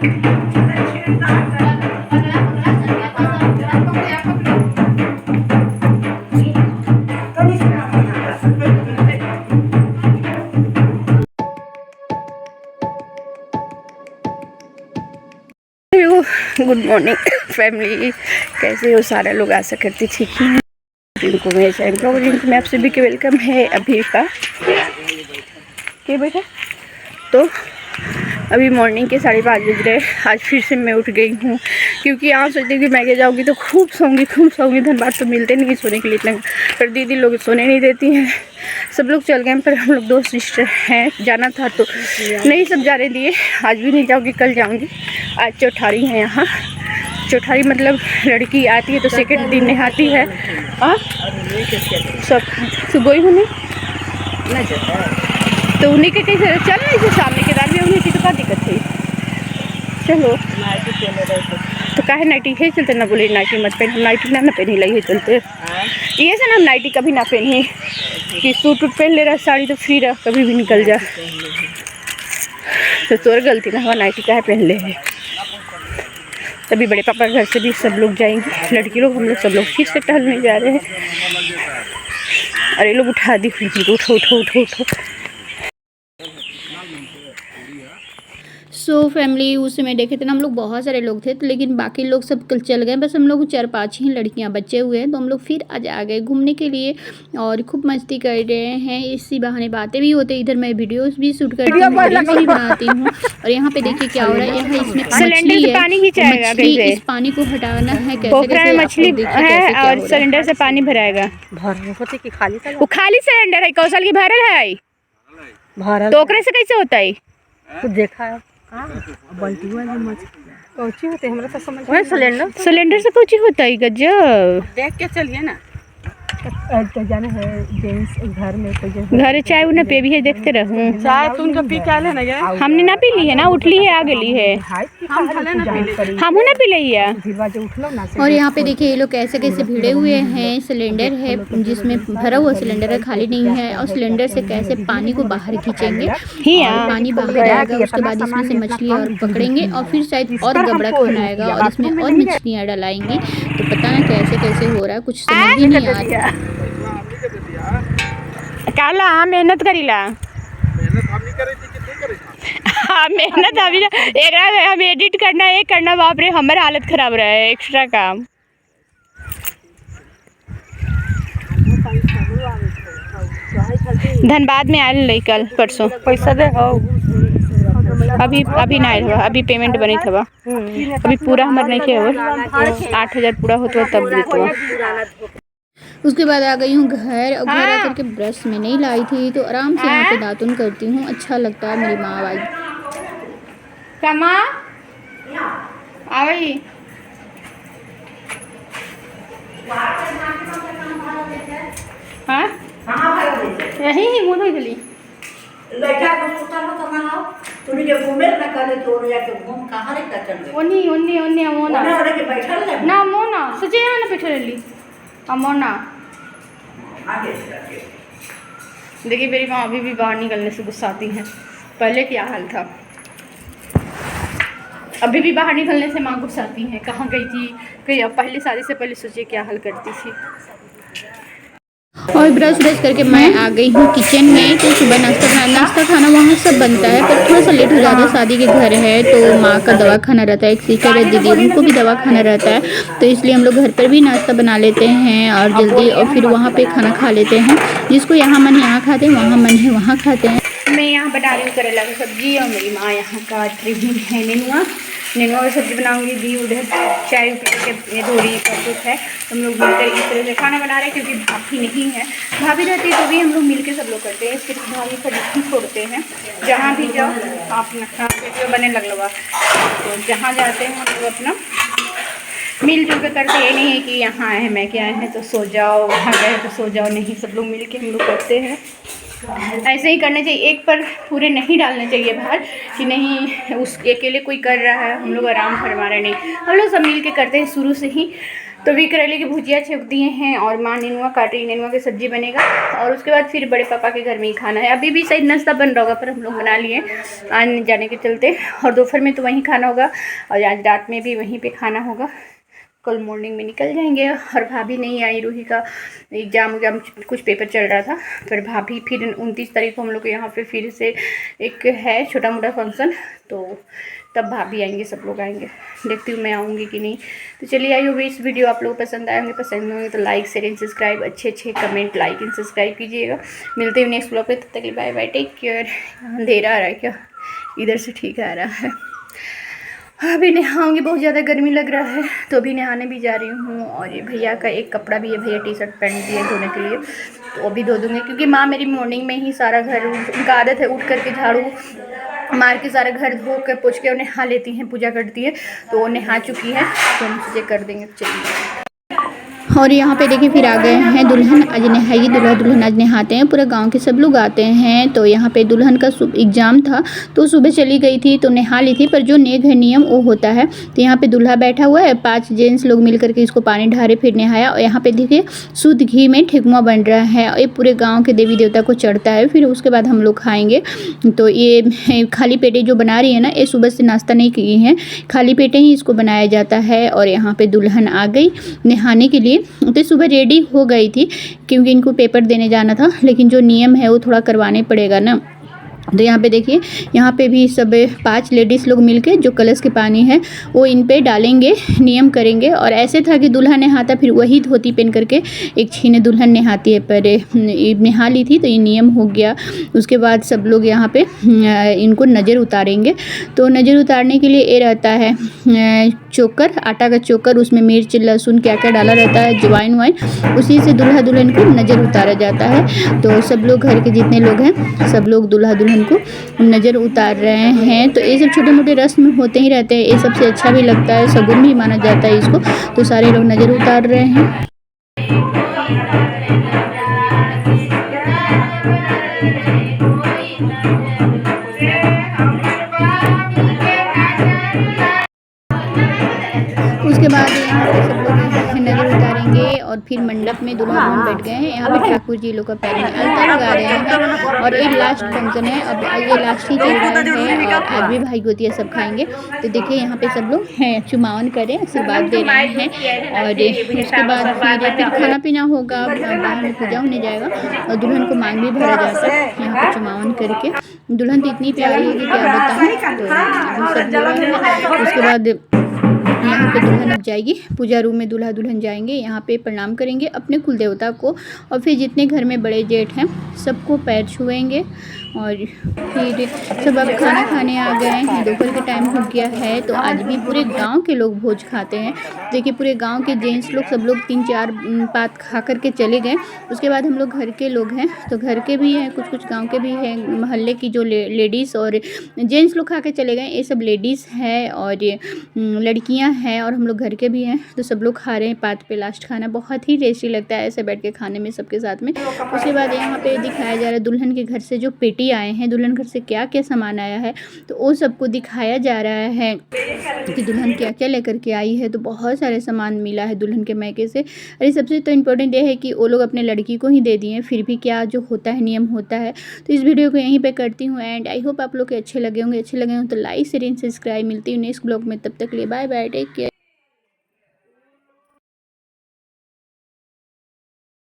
Good morning family, कैसे हो सारे लोग? आशा करती ठीक ही हैं। जिनको मेरे चैनल ब्लॉग में आप सभी के वेलकम है। अभी का क्या बेटा, तो अभी मॉर्निंग के 5:30 बज रहे। आज फिर से मैं उठ गई हूँ क्योंकि यहाँ सोचती कि मैं जाऊँगी तो खूब सोऊंगी। धनबाद तो मिलते नहीं सोने के लिए इतना, पर दीदी लोग सोने नहीं देती हैं। सब लोग चल गए, पर हम लोग 2 सिस्टर हैं। जाना था तो नहीं सब जाने दिए। आज भी नहीं जाऊँगी, कल जाऊँगी। आज चौठारी है यहाँ। चौठारी मतलब लड़की आती है तो सेकंड दिन नहाती है। हाँ सब सुबह ही होने तो उन्हीं के कैसे चल रही थी सामने के दाल भी उन्हीं की, तो क्या दिक्कत थी? चलो तो काहे नाइटी है चलते ना, बोले नाइटी मत पहन। नाइटी ना पहनी लगी है चलते, ये से ना नाइटी कभी ना पहनी कि सूट उट पहन ले रहा, साड़ी तो फ्री रहा, कभी भी निकल जा। तो तोर गलती ना हुआ, नाइटी काहे पहन ले है। तभी बड़े पापा घर से भी सब लोग जाएंगे, लड़की लोग हम लोग सब लोग फिर से टहलने जा रहे हैं। अरे लोग उठा दी, उठो उठो उठो उठो। सो फैमिली उस समय देखे थे ना हम लोग, बहुत सारे लोग थे तो, लेकिन बाकी लोग सब कल चल गए। बस हम लोग 4-5 ही लड़कियां बचे हुए हैं। तो हम लोग फिर आज आ गए घूमने के लिए और खूब मस्ती कर रहे हैं। इसी बहाने बातें भी होते, इधर मैं वीडियोस भी शूट करती हूँ, वीडियोस भी बनाती हूँ। और यहाँ पे देखिए क्या हो रहा है, यहाँ इसमें मछली है, मछली इस पानी को हटाना है कैसे मछली है और सिलेंडर से पानी भराएगा। वो खाली सिलेंडर है, कौशल की भरल है, तो ओकरे से कैसे होता है? कुछ देखा है कौची होते हमरा तो समझ में। सिलेंडर से कौची होता है? गजब, देख के चलिए ना। तो जाना है जेंट्स घर में, तो घर चाय उन्हें पे भी है, देखते रहूं। चाय तुम जो पी के आले ना, हमने ना पी ली है ना, उठली है आ गई है, हम ना पी ली है। और यहाँ पे देखिए ये लोग कैसे कैसे भिड़े हुए हैं। सिलेंडर है जिसमें भरा हुआ सिलेंडर है, खाली नहीं है। और सिलेंडर से कैसे पानी को बाहर खींचेंगे, पानी बाहर आएगा, उसके बाद इसमें से मछली और पकड़ेंगे और फिर शायद और गबड़ा खाना आएगा और इसमें और मछलियाँ डलाएंगी। तो पता ना कैसे कैसे हो रहा है, कुछ समझ ही नहीं आ रहा। काला मेहनत करीला, हाँ मेहनत अभी एक हम एडिट करना है करना, बाप रे हमारे हालत खराब रहा है, एक्स्ट्रा काम। धनबाद में आयल रही कल परसों, पैसा दे हो अभी ना आयल हुआ, अभी पेमेंट बनी था, अभी पूरा हमारे नहीं किया, 8,000 पूरा होता तब देता। उसके बाद आ गई हूँ घर। और घर आकर के ब्रश में नहीं लाई थी तो आराम से यहाँ पे दातुन करती हूँ, अच्छा लगता है। मेरी माँ आई कमा आई हाँ यही ही मुँह धोई दिली ओनी ना मोना सचे ना पिठे ली मोना। देखिए मेरी माँ अभी भी बाहर निकलने से गुस्साती हैं, पहले क्या हाल था, अभी भी बाहर निकलने से माँ गुस्साती हैं। कहाँ गई थी कहीं, अब पहले शादी से पहले सोचिए क्या हाल करती थी। और ब्रश करके मैं आ गई हूँ किचन में। तो सुबह नाश्ता खाना वहाँ सब बनता है, पर थोड़ा सा लेट हो जाता है, शादी के घर है तो माँ का दवा खाना रहता है, एक सिस्टर है दीदी, उनको भी दवा खाना रहता है। तो इसलिए हम लोग घर पर भी नाश्ता बना लेते हैं और जल्दी, और फिर वहाँ पे खाना खा लेते हैं। जिसको यहाँ मन है यहाँ खाते हैं, वहाँ मन है वहाँ खाते हैं। मैं यहाँ बना रही हूँ करेला की सब्जी और मेरी माँ यहाँ काट रही है नेनुआ की सब्जी बनाऊंगी। दी उधर चाय पी के धोरी का कुछ है, हम लोग मिलकर इस तरह से खाना बना रहे हैं क्योंकि भाभी नहीं है। भाभी रहती है तो भी हम लोग मिलकर सब लोग करते हैं, सिर्फ भाभी पर नहीं छोड़ते हैं। जहाँ भी जाओ आप अपना वीडियो बने लगवा, तो जहाँ जाते हैं हम लोग अपना मिलजुल कर करते। ये नहीं है कि यहाँ आए हैं मैं क्या आए हैं तो सो जाओ, वहाँ गए तो सो जाओ, नहीं, सब लोग मिल के हम लोग करते हैं। ऐसे ही करना चाहिए, एक पर पूरे नहीं डालने चाहिए बाहर कि नहीं उस अकेले कोई कर रहा है, हम लोग आराम फरमा रहे, नहीं, हम लोग सब मिल के करते हैं शुरू से ही। तो भी करेले की भुजिया छेक दिए हैं और माँ नेनुआ काट रही, नेनुआ की सब्जी बनेगा और उसके बाद फिर बड़े पापा के घर में ही खाना है। अभी भी शायद नाश्ता बन रहा होगा पर हम लोग बना लिए आने जाने के चलते, और दोपहर में तो वहीं खाना होगा और आज रात में भी वहीं पे खाना होगा। कल मॉर्निंग में निकल जाएंगे। और भाभी नहीं आई, रूही का एग्ज़ाम कुछ पेपर चल रहा था, फिर भाभी फिर 29 तारीख को हम लोग यहाँ पे फिर से एक है छोटा मोटा फंक्शन, तो तब भाभी आएंगे, सब लोग आएंगे। देखती हूँ मैं आऊँगी कि नहीं। तो चलिए आई होगी इस वीडियो आप लोग पसंद आएंगे, पसंद होंगे तो लाइक शेयर एंड सब्सक्राइब, अच्छे कमेंट लाइक एंड सब्सक्राइब कीजिएगा। मिलते हैं नेक्स्ट ब्लॉग पे, तब तक के लिए बाय बाय, टेक केयर। अंधेरा आ रहा है क्या? इधर से ठीक आ रहा है। अभी नहाऊंगी, बहुत ज़्यादा गर्मी लग रहा है तो अभी नहाने भी जा रही हूँ। और ये भैया का एक कपड़ा भी है, भैया टी शर्ट पहन दिए धोने के लिए, तो अभी धो दूँगी क्योंकि माँ मेरी मॉर्निंग में ही सारा घर, उनका आदत है उठ करके झाड़ू मार के सारा घर धो कर पोछ के उन्हें नहा लेती हैं, पूजा करती है, तो वो नहा चुकी है तो हम चीज़ें कर देंगे। चलिए। और यहाँ पे देखिए फिर आ गए हैं दुल्हन, आज नहाएगी दूल्हा दुल्हन, आज नहाते हैं, पूरे गांव के सब लोग आते हैं। तो यहाँ पे दुल्हन का एग्ज़ाम था तो सुबह चली गई थी तो नहा ली थी, पर जो नेग है नियम वो होता है। तो यहाँ पे दूल्हा बैठा हुआ है, 5 जेंट्स लोग मिल करके इसको पानी ढारे फिर नहाया। और यहाँ पे देखिए शुद्ध घी में ठेकुआ बन रहा है, ये पूरे गाँव के देवी देवता को चढ़ता है, फिर उसके बाद हम लोग खाएँगे। तो ये खाली पेटे जो बना रही है ना, ये सुबह से नाश्ता नहीं किए हैं, खाली पेटे ही इसको बनाया जाता है। और यहाँ पे दुल्हन आ गई नहाने के लिए, तो सुबह रेडी हो गई थी क्योंकि इनको पेपर देने जाना था, लेकिन जो नियम है वो थोड़ा करवाने पड़ेगा ना। तो यहाँ पे देखिए, यहाँ पे भी सब 5 लेडीज़ लोग मिलके जो कलश के पानी है वो इन पे डालेंगे, नियम करेंगे। और ऐसे था कि दूल्हा नहाता फिर वही धोती पहन करके एक छीने दुल्हन नहाती है, पर नहा ली थी तो ये नियम हो गया। उसके बाद सब लोग यहाँ पे इनको नज़र उतारेंगे। तो नज़र उतारने के लिए ये रहता है चोकर, आटा का चोकर, उसमें मिर्च लहसुन क्या क्या डाला रहता है, जवाइन वाइन, उसी से दूल्हा दुल्हन को नज़र उतारा जाता है। तो सब लोग घर के जितने लोग हैं सब लोग दूल्हा दुल्हन को नज़र उतार रहे हैं। तो ये सब छोटे मोटे रस्म होते ही रहते हैं, ये सबसे अच्छा भी लगता है, शगुन भी माना जाता है इसको। तो सारे लोग नज़र उतार रहे हैं। उसके बाद यहाँ पे सब लोग नज़र उतारेंगे और फिर मंडप में दूल्हा दुल्हन बैठ गए हैं। यहाँ पे ठाकुर जी लोग का पैर में अलता लगा रहे हैं और एक लास्ट फंक्शन है, अब ये लास्ट ही चल रहा है और आज भी भाई गोतिया सब खाएंगे। तो देखिए यहाँ पे सब लोग हैं चुमावन करें, आशीर्वाद दे रहे हैं। और उसके बाद फिर खाना पीना होगा, बाहर में पूजा होने जाएगा और दुल्हन को मांग भी भरा जाता है यहाँ पे चुमावन करके। दुल्हन तो इतनी प्यारी है कि क्या बताऊँ। तो सब लोग उसके बाद यहाँ पे दुल्हन अब जाएगी पूजा रूम में, दूल्हा दुल्हन जाएंगे, यहाँ पे प्रणाम करेंगे अपने कुल देवता को और फिर जितने घर में बड़े जेठ हैं सबको पैर छुएंगे। और फिर सब अब खाना खाने आ गए हैं, दोपहर का टाइम हो गया है। तो आज भी पूरे गांव के लोग भोज खाते हैं। देखिए पूरे गांव के जेंट्स लोग सब लोग 3-4 पात खा करके चले गए। उसके बाद हम लोग घर के लोग हैं, तो घर के भी हैं, कुछ गांव के भी हैं, मोहल्ले की जो लेडीज़ और जेंट्स लोग खा के चले गए, ये सब लेडीज़ है और ये लड़कियां हैं और हम लोग घर के भी हैं। तो सब लोग खा रहे हैं पात पे लास्ट खाना, बहुत ही टेस्टी लगता है ऐसे बैठ के खाने में सबके साथ में। उसके बाद यहाँ पे दिखाया जा रहा है दुल्हन के घर से जो पेटी आए हैं, दुल्हन घर से क्या क्या सामान आया है, तो वो सबको दिखाया जा रहा है कि दुल्हन क्या क्या लेकर के आई है। तो बहुत सारे सामान मिला है दुल्हन के मैके से। अरे सबसे तो इम्पोर्टेंट ये है कि वो लोग अपने लड़की को ही दे दिए, फिर भी क्या जो होता है नियम होता है। तो इस वीडियो को यहीं पे करती हूँ एंड आई होप आप लोग के अच्छे लगे होंगे तो लाइक शेयर एंड सब्सक्राइब। मिलती हूँ नेक्स्ट ब्लॉग में, तब तक लिए बाय बाय, टेक केयर।